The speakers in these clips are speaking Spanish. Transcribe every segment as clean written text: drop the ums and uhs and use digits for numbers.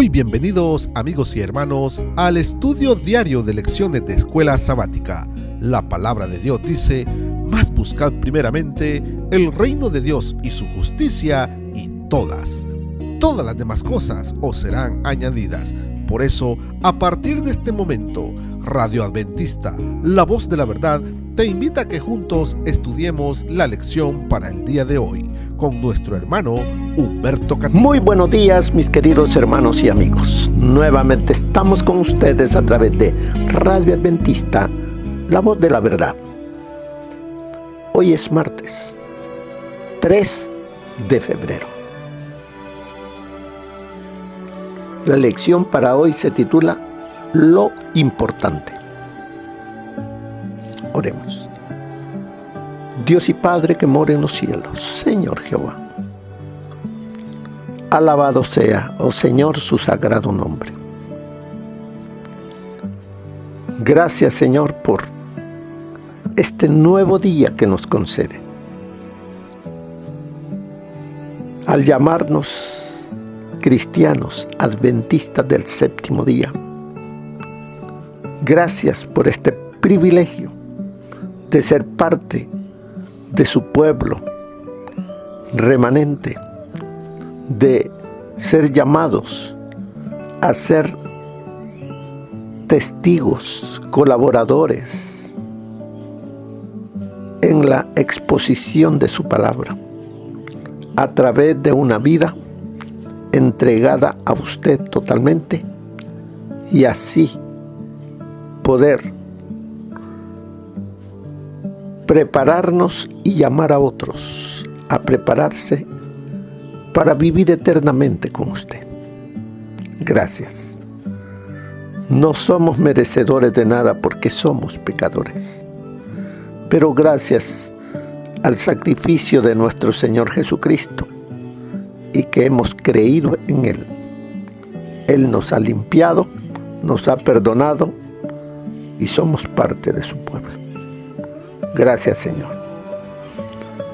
Muy bienvenidos, amigos y hermanos, al estudio diario de lecciones de Escuela Sabática. La palabra de Dios dice: mas buscad primeramente el reino de Dios y su justicia, y todas las demás cosas os serán añadidas. Por eso, a partir de este momento, Radio Adventista, la voz de la verdad, te invita a que juntos estudiemos la lección para el día de hoy con nuestro hermano Humberto Catino. Muy buenos días, mis queridos hermanos y amigos. Nuevamente estamos con ustedes a través de Radio Adventista, la voz de la verdad. Hoy es martes 3 de febrero. La lección para hoy se titula Lo importante. Oremos. Dios y Padre que mora en los cielos, Señor Jehová, alabado sea, oh Señor, su sagrado nombre. Gracias, Señor, por este nuevo día que nos concede. Al llamarnos cristianos adventistas del séptimo día, gracias por este privilegio de ser parte de su pueblo remanente, de ser llamados a ser testigos, colaboradores en la exposición de su palabra, a través de una vida entregada a usted totalmente, y así poder prepararnos y llamar a otros a prepararse para vivir eternamente con usted. Gracias. No somos merecedores de nada porque somos pecadores, pero gracias al sacrificio de nuestro Señor Jesucristo y que hemos creído en Él, Él nos ha limpiado, nos ha perdonado y somos parte de su pueblo. Gracias, Señor.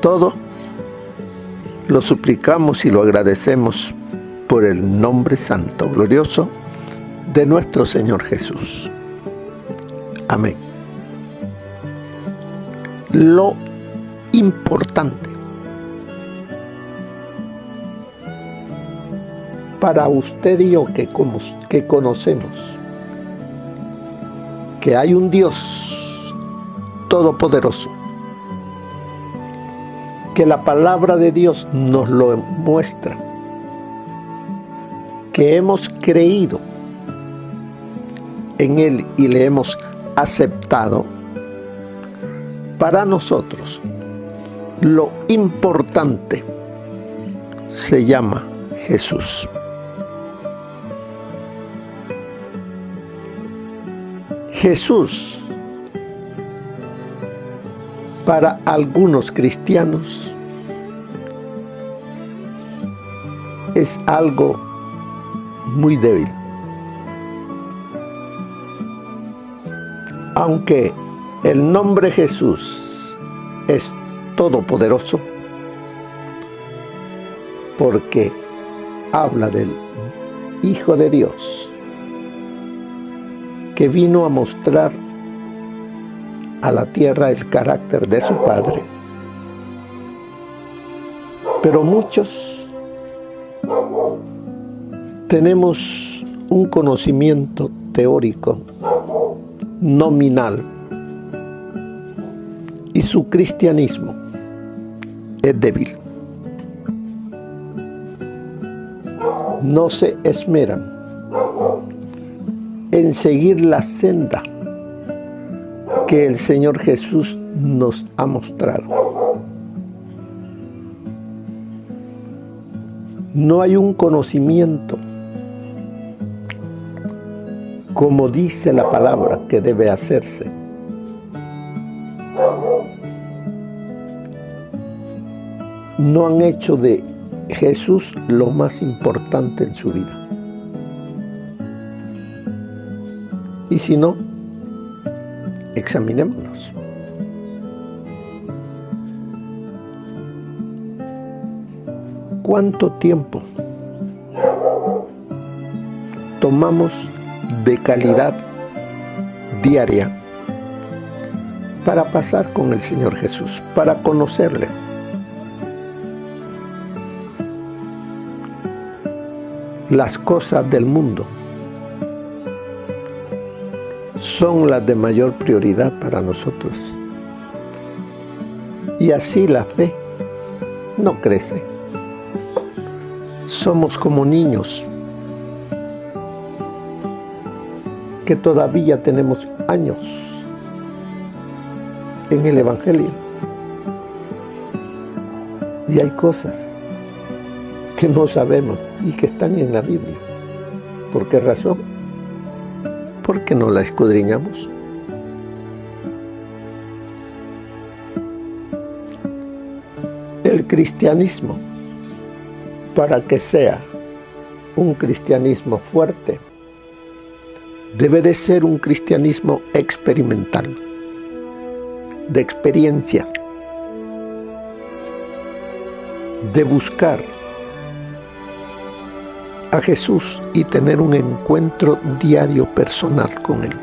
Todo lo suplicamos y lo agradecemos por el nombre santo, glorioso de nuestro Señor Jesús. Amén. Lo importante. Para usted y yo que conocemos que hay un Dios todopoderoso, que la palabra de Dios nos lo muestra, que hemos creído en Él y le hemos aceptado, para nosotros lo importante se llama Jesús. Jesús, para algunos cristianos, es algo muy débil. Aunque el nombre Jesús es todopoderoso, porque habla del Hijo de Dios, que vino a mostrar a la tierra el carácter de su Padre. Pero muchos tenemos un conocimiento teórico nominal y su cristianismo es débil. No se esmeran en seguir la senda que el Señor Jesús nos ha mostrado. No hay un conocimiento, como dice la palabra, que debe hacerse. No han hecho de Jesús lo más importante en su vida. Y si no, examinémonos. ¿Cuánto tiempo tomamos de calidad diaria para pasar con el Señor Jesús, para conocerle. Las cosas del mundo son las de mayor prioridad para nosotros. Y así la fe no crece. Somos como niños que todavía tenemos años en el Evangelio. Y hay cosas que no sabemos y que están en la Biblia. ¿Por qué razón? Porque no la escudriñamos. El cristianismo, para que sea un cristianismo fuerte, debe de ser un cristianismo experimental, de experiencia, de buscar a Jesús y tener un encuentro diario personal con Él.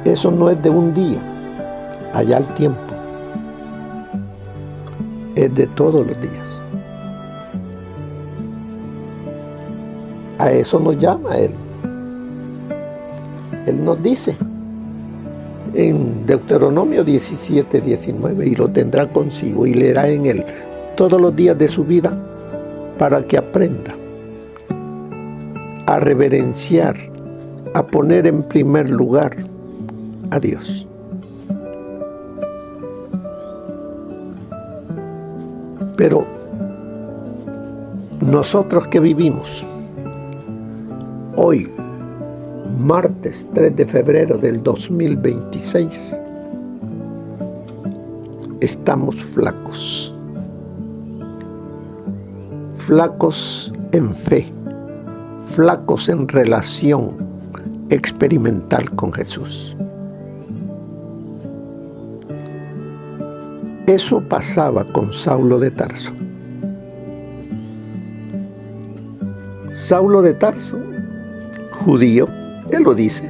Eso no es de un día, allá el tiempo, es de todos los días. A eso nos llama Él. Él nos dice en Deuteronomio 17:19, y lo tendrá consigo y leerá en él todos los días de su vida para que aprenda a reverenciar, a poner en primer lugar a Dios. Pero nosotros que vivimos hoy, martes 3 de febrero del 2026, estamos flacos. Flacos en fe, flacos en relación experimental con Jesús. Eso pasaba con Saulo de Tarso. Saulo de Tarso, judío, él lo dice.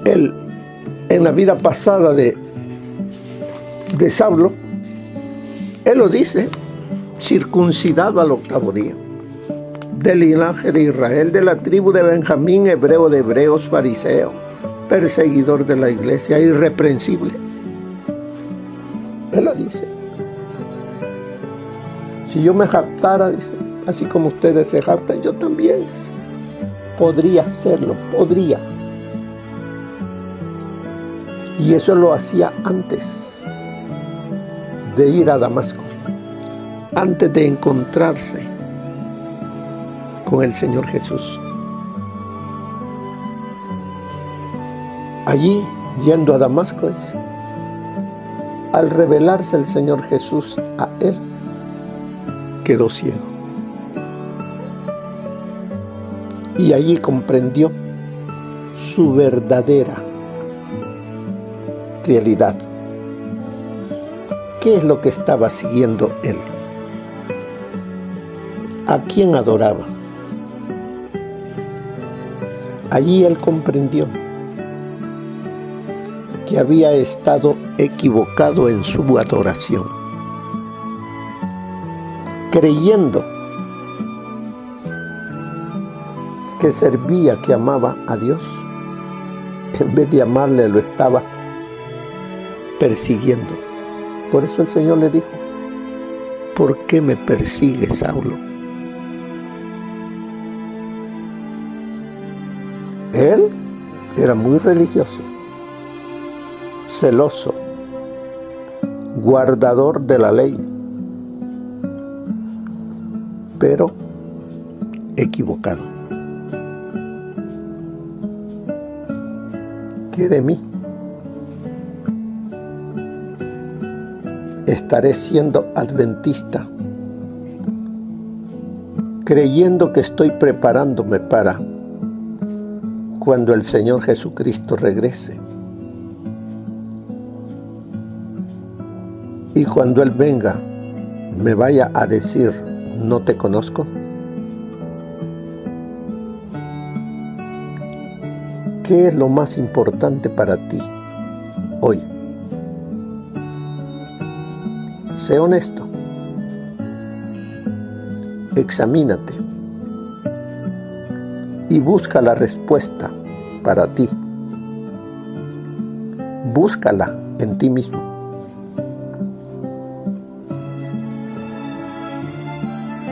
Él, en la vida pasada de Saulo, él lo dice, circuncidado al 8º día, del linaje de Israel, de la tribu de Benjamín, hebreo de hebreos, fariseo, perseguidor de la iglesia, irreprensible. Él lo dice. Si yo me jactara, dice, así como ustedes se jactan, yo también, dice, podría hacerlo, podría. Y eso lo hacía antes de ir a Damasco, antes de encontrarse con el Señor Jesús. Allí, yendo a Damasco, dice, al revelarse el Señor Jesús a él, quedó ciego. Y allí comprendió su verdadera realidad. ¿Qué es lo que estaba siguiendo él? ¿A quién adoraba? Allí él comprendió que había estado equivocado en su adoración, creyendo que servía, que amaba a Dios. En vez de amarle, lo estaba persiguiendo. Por eso el Señor le dijo, ¿por qué me persigues, Saulo? Él era muy religioso, celoso, guardador de la ley, pero equivocado. ¿Qué de mí? Estaré siendo adventista, creyendo que estoy preparándome para cuando el Señor Jesucristo regrese. Y cuando Él venga, me vaya a decir, no te conozco? ¿Qué es lo más importante para ti hoy? Sé honesto. Examínate y busca la respuesta para ti. Búscala en ti mismo.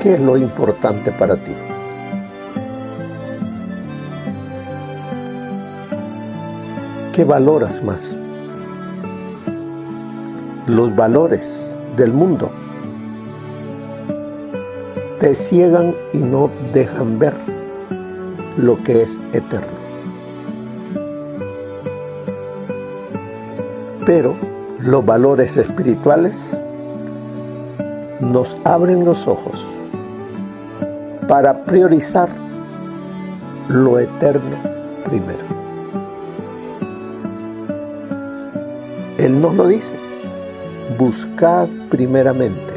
¿Qué es lo importante para ti? ¿Qué valoras más? Los valores del mundo te ciegan y no dejan ver lo que es eterno. Pero los valores espirituales nos abren los ojos para priorizar lo eterno primero. Él nos lo dice: buscad primeramente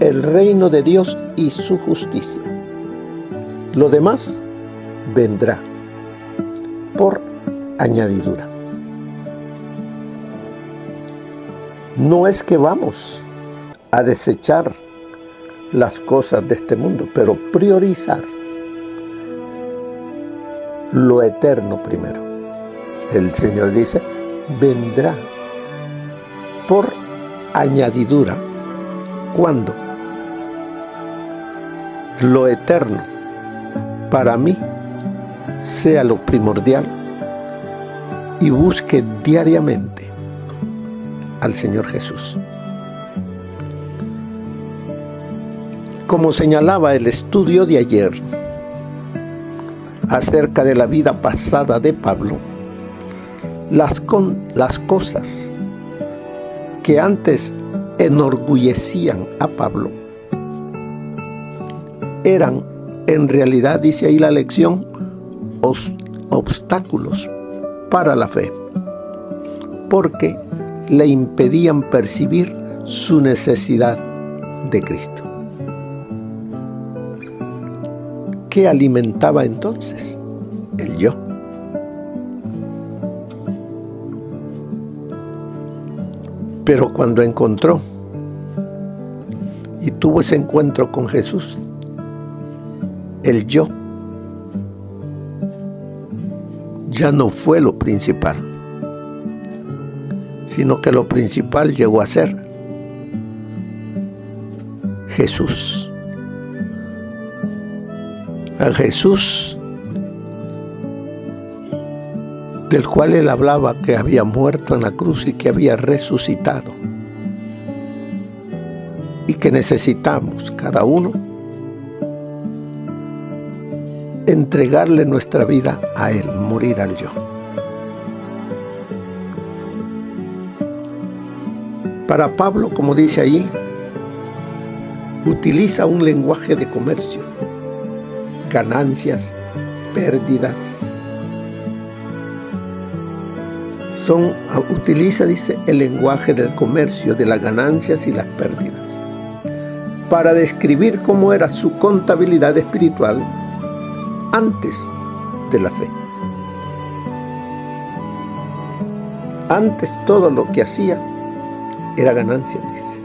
el reino de Dios y su justicia. Lo demás vendrá por añadidura. No es que vamos a desechar las cosas de este mundo, pero priorizar lo eterno primero. El Señor dice: vendrá por añadidura. ¿Cuándo? Lo eterno para mí sea lo primordial y busque diariamente al Señor Jesús. Como señalaba el estudio de ayer acerca de la vida pasada de Pablo, las cosas que antes enorgullecían a Pablo eran, en realidad, dice ahí la lección, obstáculos para la fe, porque le impedían percibir su necesidad de Cristo. ¿Qué alimentaba entonces? El yo. Pero cuando encontró y tuvo ese encuentro con Jesús, el yo ya no fue lo principal, sino que lo principal llegó a ser Jesús. A Jesús del cual él hablaba que había muerto en la cruz y que había resucitado, y que necesitamos cada uno entregarle nuestra vida a él, morir al yo. Para Pablo, como dice allí, utiliza un lenguaje de comercio, ganancias, pérdidas. Utiliza, dice, el lenguaje del comercio, de las ganancias y las pérdidas, para describir cómo era su contabilidad espiritual antes de la fe. Antes todo lo que hacía era ganancia, dice.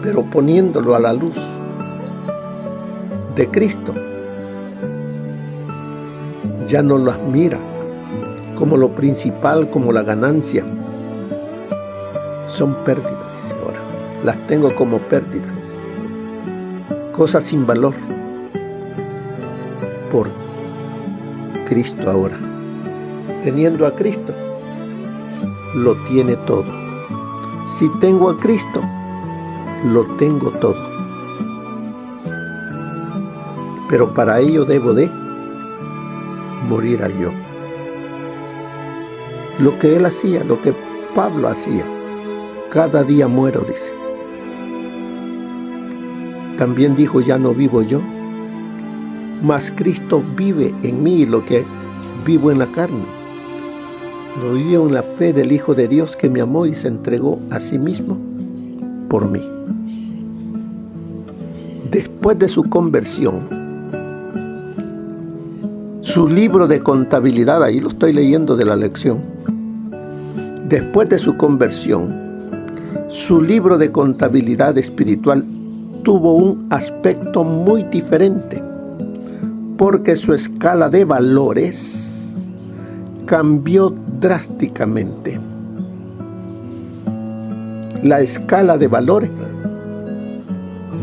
Pero poniéndolo a la luz de Cristo, ya no lo admira como lo principal, como la ganancia. Son pérdidas, dice ahora. Las tengo como pérdidas, cosas sin valor, por Cristo ahora. Teniendo a Cristo, lo tiene todo. Si tengo a Cristo, lo tengo todo. Pero para ello debo de morir al yo. Lo que él hacía, lo que Pablo hacía, cada día muero, dice. También dijo: ya no vivo yo, mas Cristo vive en mí, y lo que vivo en la carne lo vivo en la fe del Hijo de Dios, que me amó y se entregó a sí mismo por mí. Después de su conversión, su libro de contabilidad, ahí lo estoy leyendo de la lección, después de su conversión, su libro de contabilidad espiritual tuvo un aspecto muy diferente, porque su escala de valores cambió drásticamente. La escala de valores,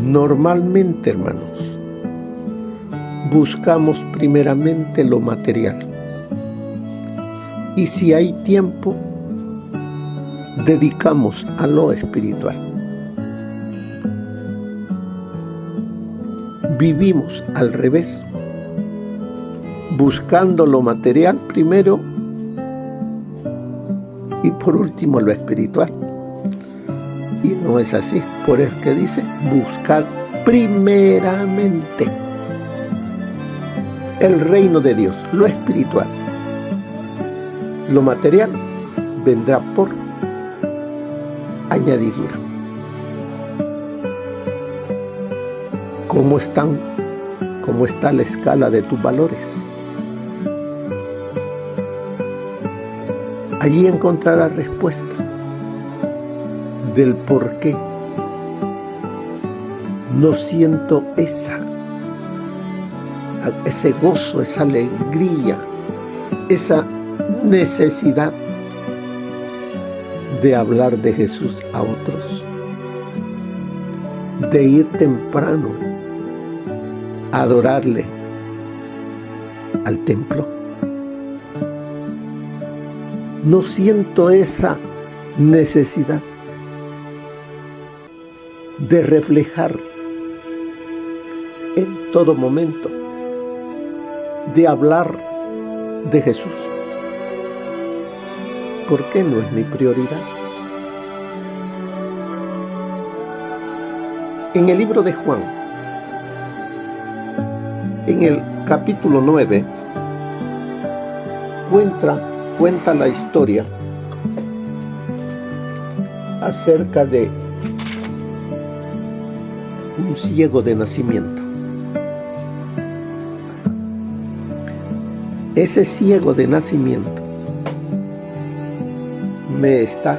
normalmente, hermanos, buscamos primeramente lo material. Y si hay tiempo, dedicamos a lo espiritual. Vivimos al revés, buscando lo material primero y por último lo espiritual. Y no es así, por eso que dice, buscar primeramente el reino de Dios, lo espiritual. Lo material vendrá por añadidura. ¿Cómo está la escala de tus valores? Allí encontrarás respuesta del por qué no siento ese gozo, esa alegría, esa necesidad de hablar de Jesús a otros, de ir temprano a adorarle al templo. No siento esa necesidad de reflejar en todo momento, de hablar de Jesús. ¿Por qué no es mi prioridad? En el libro de Juan, en el capítulo 9, cuenta la historia acerca de un ciego de nacimiento. Ese ciego de nacimiento me está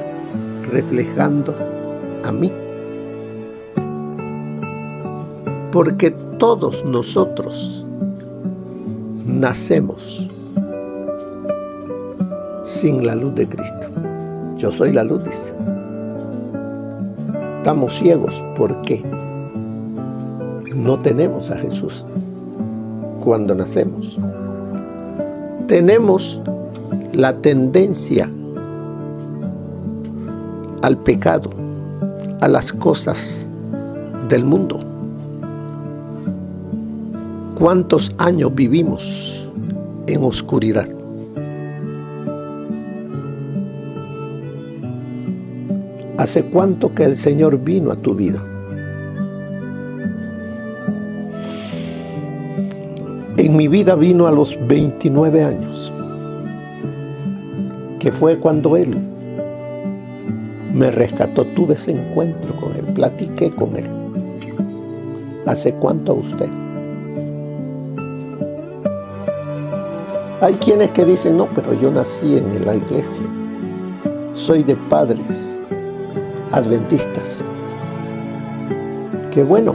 reflejando a mí, porque todos nosotros nacemos sin la luz de Cristo. Yo soy la luz, dice. Estamos ciegos porque no tenemos a Jesús cuando nacemos. Tenemos la tendencia al pecado, a las cosas del mundo. ¿Cuántos años vivimos en oscuridad? ¿Hace cuánto que el Señor vino a tu vida? En mi vida vino a los 29 años, que fue cuando Él me rescató. Tuve ese encuentro con Él, platiqué con Él. ¿Hace cuánto a usted? Hay quienes que dicen, no, pero yo nací en la iglesia, soy de padres adventistas. Qué bueno.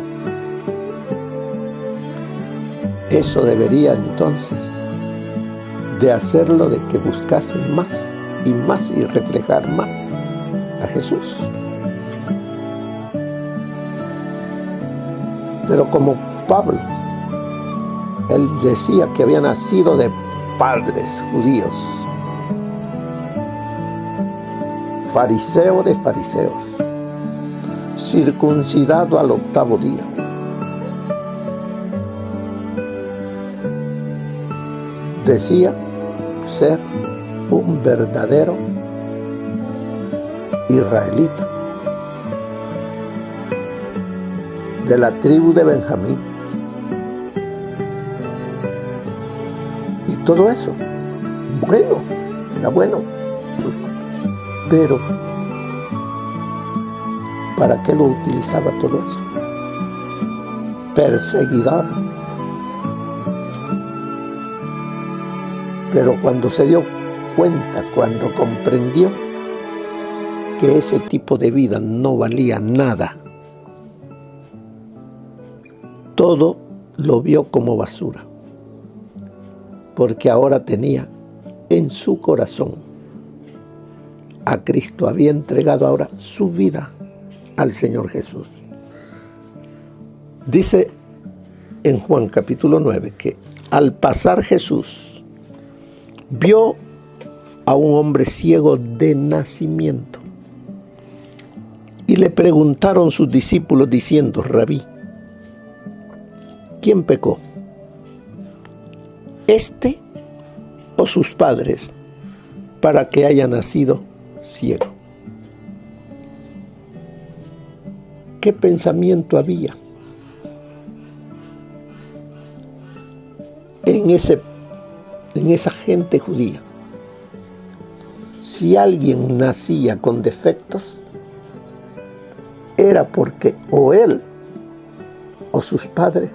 Eso debería entonces de hacerlo de que buscasen más y reflejar más a Jesús. Pero como Pablo, él decía que había nacido de padres judíos, fariseo de fariseos, circuncidado al 8º día. Decía ser un verdadero israelita de la tribu de Benjamín. Y todo eso, bueno, era bueno. Pero ¿Para qué lo utilizaba todo eso? Perseguidores. Pero cuando se dio cuenta, cuando comprendió que ese tipo de vida no valía nada, todo lo vio como basura, porque ahora tenía en su corazón a Cristo, había entregado ahora su vida al Señor Jesús. Dice en Juan capítulo 9 que al pasar Jesús vio a un hombre ciego de nacimiento y le preguntaron sus discípulos diciendo: Rabí, ¿quién pecó? ¿Este o sus padres para que haya nacido ciego? ¿Qué pensamiento había en esa gente judía? Si alguien nacía con defectos, era porque o él o sus padres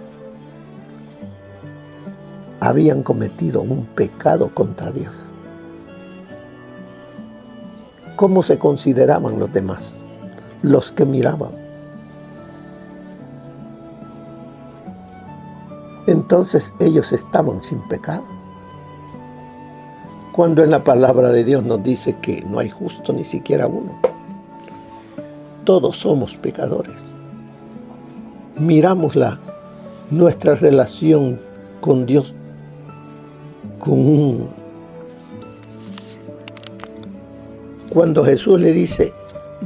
habían cometido un pecado contra Dios. ¿Cómo se consideraban los demás? Los que miraban. Entonces ellos estaban sin pecado. Cuando en la palabra de Dios nos dice que no hay justo ni siquiera uno. Todos somos pecadores. Miramos nuestra relación con Dios cuando Jesús le dice,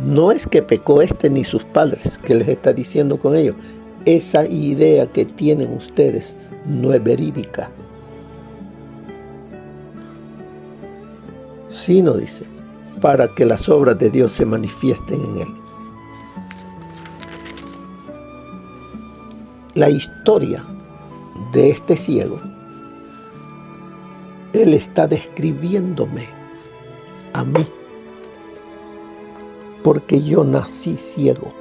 no es que pecó este ni sus padres, que les está diciendo con ellos, esa idea que tienen ustedes no es verídica. Sino, dice, para que las obras de Dios se manifiesten en él. La historia de este ciego, él está describiéndome a mí, porque yo nací ciego.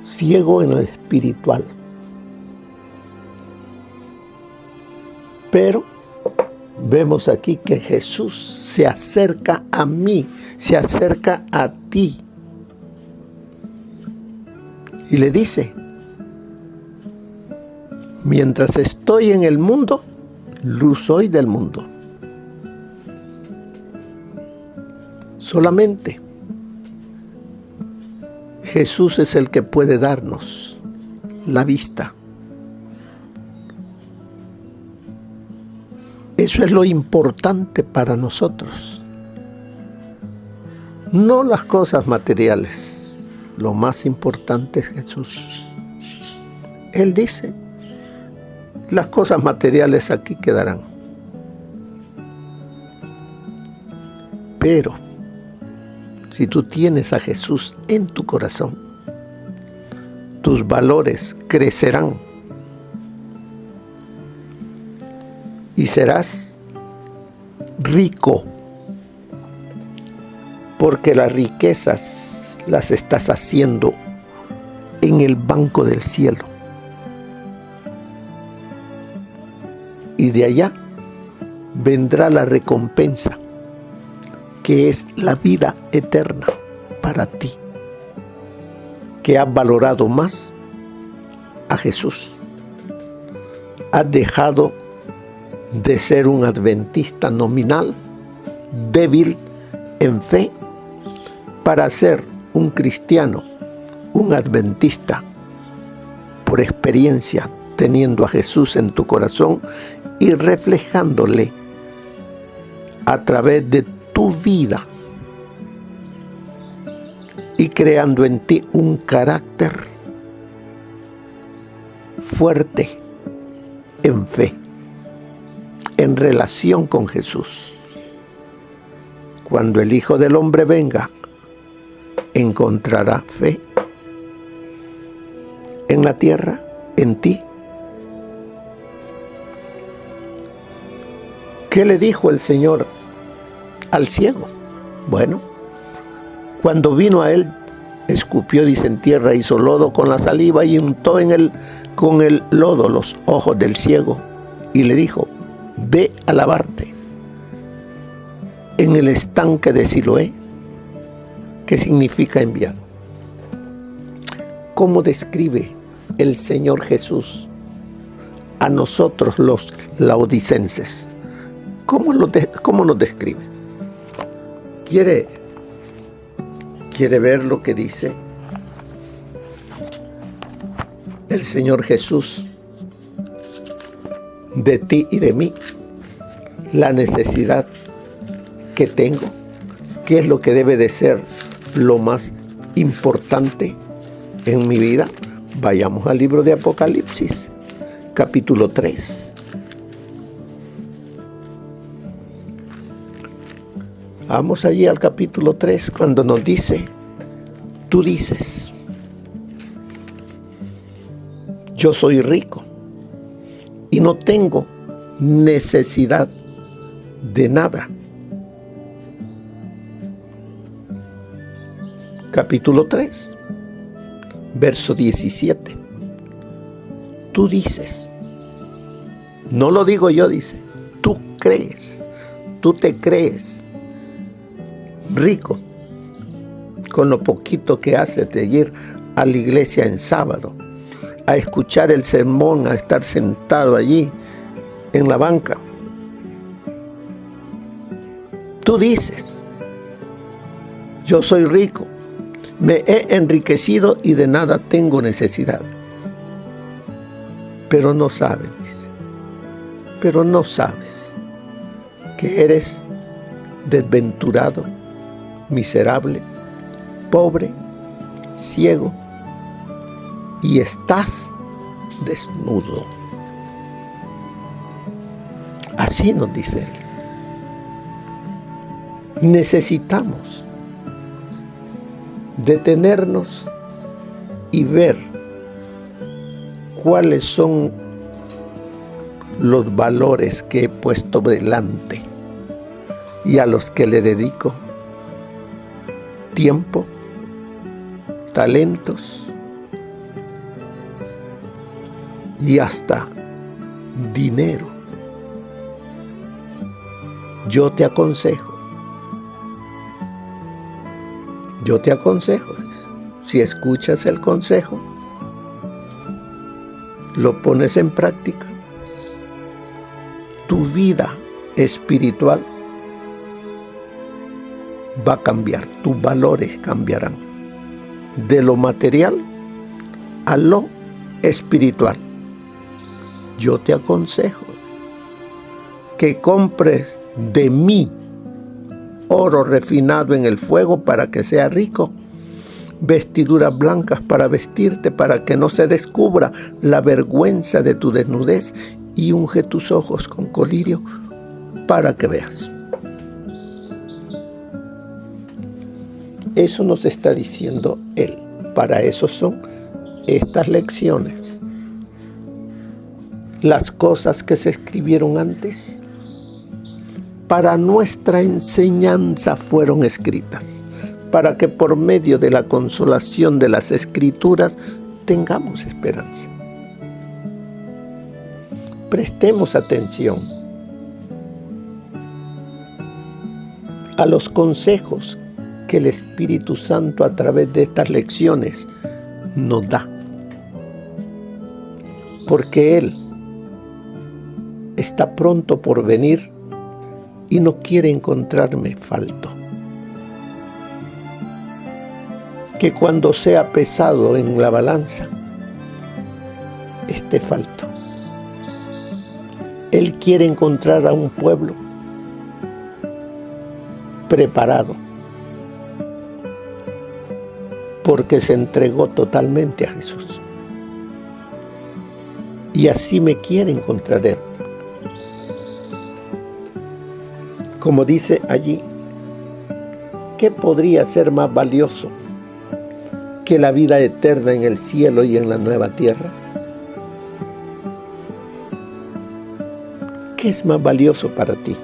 Ciego en lo espiritual. Pero vemos aquí que Jesús se acerca a mí, se acerca a ti. Y le dice, mientras estoy en el mundo, luz soy del mundo. Solamente Jesús es el que puede darnos la vista. Eso es lo importante para nosotros. No las cosas materiales. Lo más importante es Jesús. Él dice, las cosas materiales aquí quedarán. Pero si tú tienes a Jesús en tu corazón, tus valores crecerán y serás rico, porque las riquezas las estás haciendo en el banco del cielo. Y de allá vendrá la recompensa, que es la vida eterna para ti, que has valorado más a Jesús. Has dejado de ser un adventista nominal, débil en fe, para ser un cristiano, un adventista, por experiencia, teniendo a Jesús en tu corazón y reflejándole a través de tu vida y creando en ti un carácter fuerte en fe, en relación con Jesús. Cuando el Hijo del Hombre venga, encontrará fe en la tierra, en ti. ¿Qué le dijo el Señor al ciego? Bueno, cuando vino a él, escupió, dice, en tierra, hizo lodo con la saliva y untó con el lodo los ojos del ciego y le dijo: ve a lavarte en el estanque de Siloé, que significa enviado. ¿Cómo describe el Señor Jesús a nosotros los laodicenses? ¿Cómo nos describe? ¿Quiere ver lo que dice el Señor Jesús de ti y de mí? La necesidad que tengo, qué es lo que debe de ser lo más importante en mi vida. Vayamos al libro de Apocalipsis, capítulo 3. Vamos allí al capítulo 3, cuando nos dice: tú dices, yo soy rico y no tengo necesidad de nada. Capítulo 3, verso 17. Tú dices, no lo digo yo, dice, tú crees, tú te crees rico con lo poquito que haces de ir a la iglesia en sábado, a escuchar el sermón, a estar sentado allí en la banca. Tú dices, yo soy rico, me he enriquecido y de nada tengo necesidad. Pero no sabes, dice, pero no sabes que eres desventurado, miserable, pobre, ciego y estás desnudo. Así nos dice él. Necesitamos detenernos y ver cuáles son los valores que he puesto delante y a los que le dedico tiempo, talentos y hasta dinero. Yo te aconsejo, si escuchas el consejo, lo pones en práctica, tu vida espiritual va a cambiar, tus valores cambiarán de lo material a lo espiritual. Yo te aconsejo que compres de mí oro refinado en el fuego para que sea rico, vestiduras blancas para vestirte, para que no se descubra la vergüenza de tu desnudez, y unge tus ojos con colirio para que veas. Eso nos está diciendo él. Para eso son estas lecciones. Las cosas que se escribieron antes, para nuestra enseñanza fueron escritas, para que por medio de la consolación de las Escrituras tengamos esperanza. Prestemos atención a los consejos que el Espíritu Santo a través de estas lecciones nos da, porque Él está pronto por venir y no quiere encontrarme falto. Que cuando sea pesado en la balanza, esté falto. Él quiere encontrar a un pueblo preparado, porque se entregó totalmente a Jesús. Y así me quiere encontrar Él. Como dice allí, ¿qué podría ser más valioso que la vida eterna en el cielo y en la nueva tierra? ¿Qué es más valioso para ti?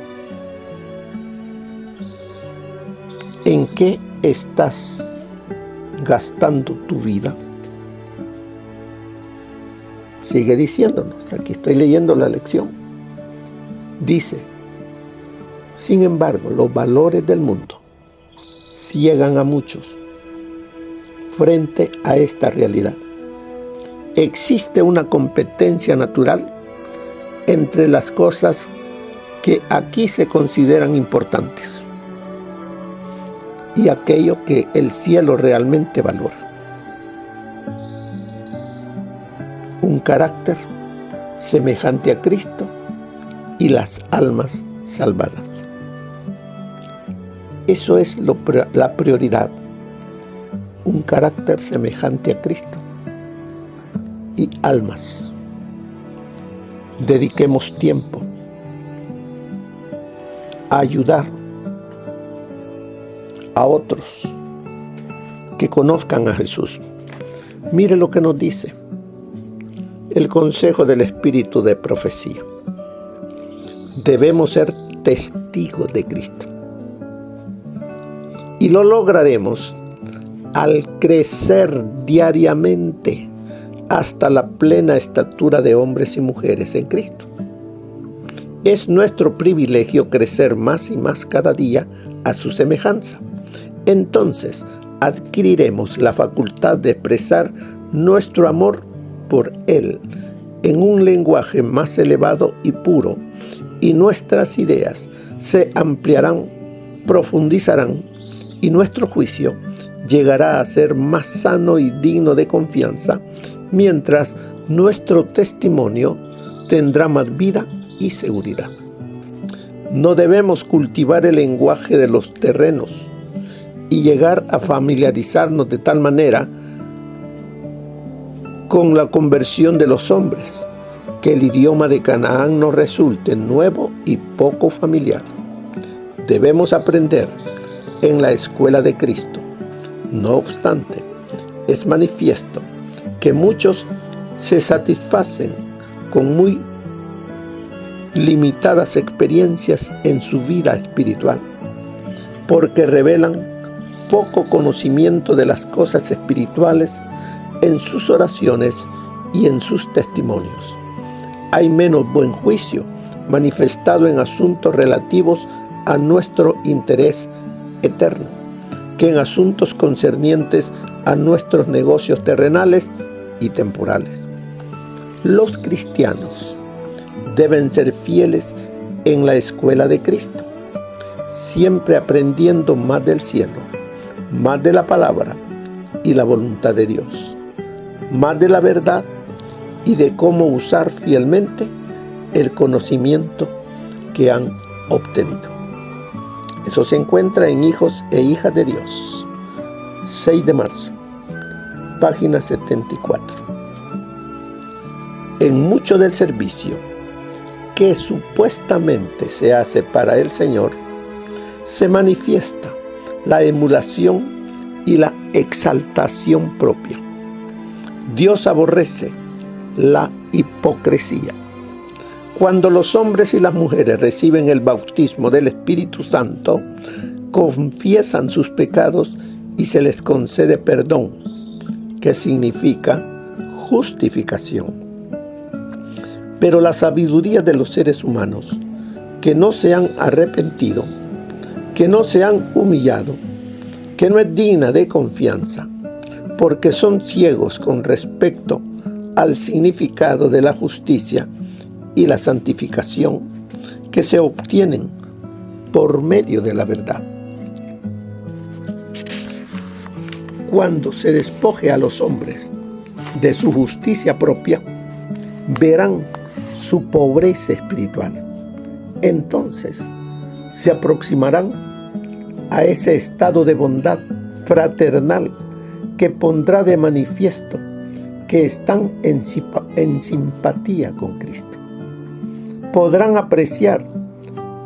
¿En qué estás gastando tu vida? Sigue diciéndonos, aquí estoy leyendo la lección. Dice, sin embargo, los valores del mundo ciegan a muchos frente a esta realidad. Existe una competencia natural entre las cosas que aquí se consideran importantes y aquello que el cielo realmente valora. Un carácter semejante a Cristo y las almas salvadas. Eso es la prioridad. Un carácter semejante a Cristo y almas. Dediquemos tiempo a ayudar a otros que conozcan a Jesús. Mire lo que nos dice el consejo del espíritu de profecía. Debemos ser testigos de Cristo. Y lo lograremos al crecer diariamente hasta la plena estatura de hombres y mujeres en Cristo. Es nuestro privilegio crecer más y más cada día a su semejanza. Entonces adquiriremos la facultad de expresar nuestro amor por Él en un lenguaje más elevado y puro, y nuestras ideas se ampliarán, profundizarán, y nuestro juicio llegará a ser más sano y digno de confianza, mientras nuestro testimonio tendrá más vida y seguridad. No debemos cultivar el lenguaje de los terrenos y llegar a familiarizarnos de tal manera con la conversión de los hombres que el idioma de Canaán nos resulte nuevo y poco familiar. Debemos aprender en la escuela de Cristo. No obstante, es manifiesto que muchos se satisfacen con muy limitadas experiencias en su vida espiritual, porque revelan poco conocimiento de las cosas espirituales en sus oraciones y en sus testimonios. Hay menos buen juicio manifestado en asuntos relativos a nuestro interés eterno que en asuntos concernientes a nuestros negocios terrenales y temporales. Los cristianos deben ser fieles en la escuela de Cristo, siempre aprendiendo más del cielo, más de la palabra y la voluntad de Dios, más de la verdad y de cómo usar fielmente el conocimiento que han obtenido. Eso se encuentra en Hijos e Hijas de Dios, 6 de marzo, página 74. En mucho del servicio que supuestamente se hace para el Señor, se manifiesta la emulación y la exaltación propia. Dios aborrece la hipocresía. Cuando los hombres y las mujeres reciben el bautismo del Espíritu Santo, confiesan sus pecados y se les concede perdón, que significa justificación. Pero la sabiduría de los seres humanos, que no se han arrepentido, que no se han humillado, que no es digna de confianza, porque son ciegos con respecto al significado de la justicia y la santificación que se obtienen por medio de la verdad. Cuando se despoje a los hombres de su justicia propia, verán su pobreza espiritual. Entonces se aproximarán a ese estado de bondad fraternal que pondrá de manifiesto que están en simpatía con Cristo. Podrán apreciar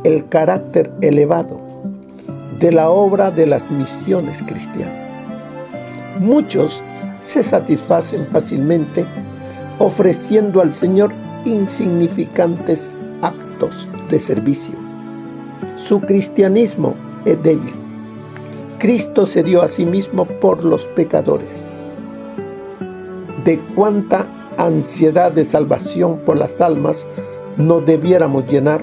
el carácter elevado de la obra de las misiones cristianas. Muchos se satisfacen fácilmente ofreciendo al Señor insignificantes actos de servicio. Su cristianismo es débil. Cristo se dio a sí mismo por los pecadores. De cuánta ansiedad de salvación por las almas nos debiéramos llenar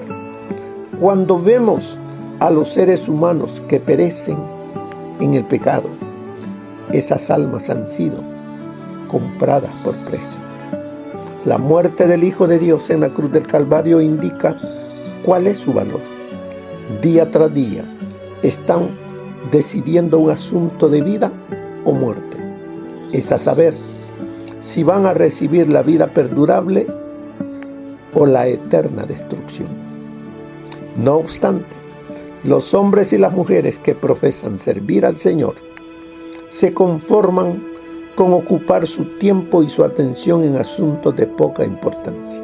cuando vemos a los seres humanos que perecen en el pecado. Esas almas han sido compradas por precio. La muerte del Hijo de Dios en la cruz del Calvario indica cuál es su valor. Día tras día están decidiendo un asunto de vida o muerte. Es a saber si van a recibir la vida perdurable o la eterna destrucción. No obstante, los hombres y las mujeres que profesan servir al Señor se conforman con ocupar su tiempo y su atención en asuntos de poca importancia.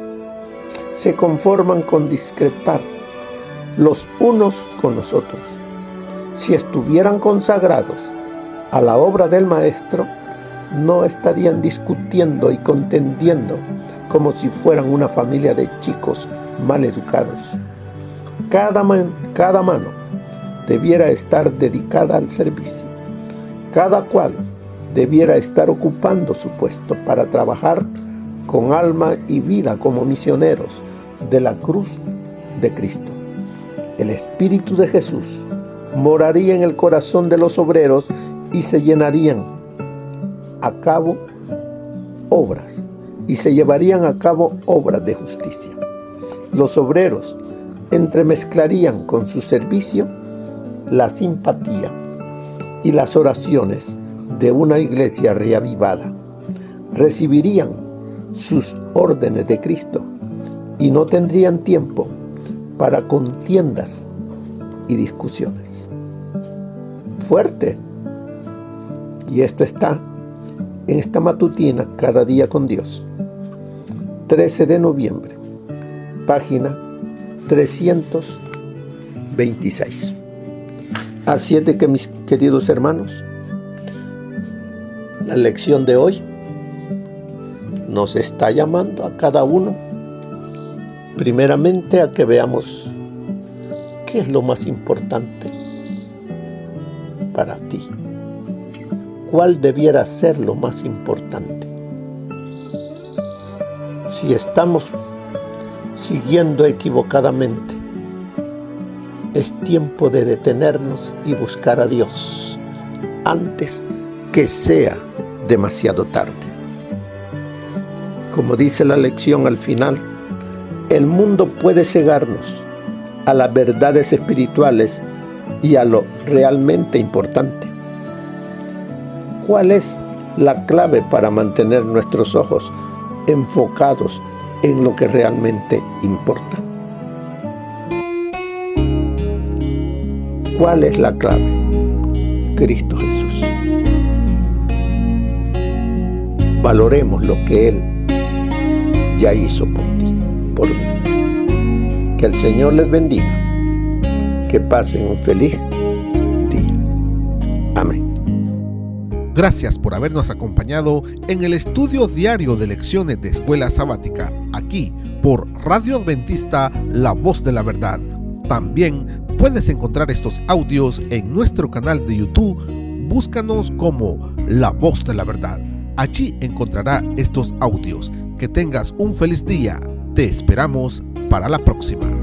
Se conforman con discrepar los unos con los otros. Si estuvieran consagrados a la obra del Maestro, no estarían discutiendo y contendiendo como si fueran una familia de chicos mal educados. Cada mano debiera estar dedicada al servicio. Cada cual debiera estar ocupando su puesto para trabajar con alma y vida como misioneros de la cruz de Cristo. El Espíritu de Jesús moraría en el corazón de los obreros y se llevarían a cabo obras de justicia. Los obreros entremezclarían con su servicio la simpatía y las oraciones de una iglesia reavivada. Recibirían sus órdenes de Cristo y no tendrían tiempo para contiendas y discusiones. Fuerte. Y esto está en esta matutina Cada Día con Dios. 13 de noviembre, página 326. Así es de que, mis queridos hermanos, la lección de hoy nos está llamando a cada uno primeramente a que veamos qué es lo más importante para ti. ¿Cuál debiera ser lo más importante? Si estamos siguiendo equivocadamente, es tiempo de detenernos y buscar a Dios antes que sea demasiado tarde. Como dice la lección al final, el mundo puede cegarnos a las verdades espirituales y a lo realmente importante. ¿Cuál es la clave para mantener nuestros ojos enfocados en lo que realmente importa? ¿Cuál es la clave? Cristo Jesús. Valoremos lo que Él ya hizo por ti, por mí. Que el Señor les bendiga. Que pasen un feliz día. Amén. Gracias por habernos acompañado en el estudio diario de lecciones de Escuela Sabática, aquí por Radio Adventista, La Voz de la Verdad. También puedes encontrar estos audios en nuestro canal de YouTube. Búscanos como La Voz de la Verdad. Allí encontrará estos audios. Que tengas un feliz día. Te esperamos para la próxima.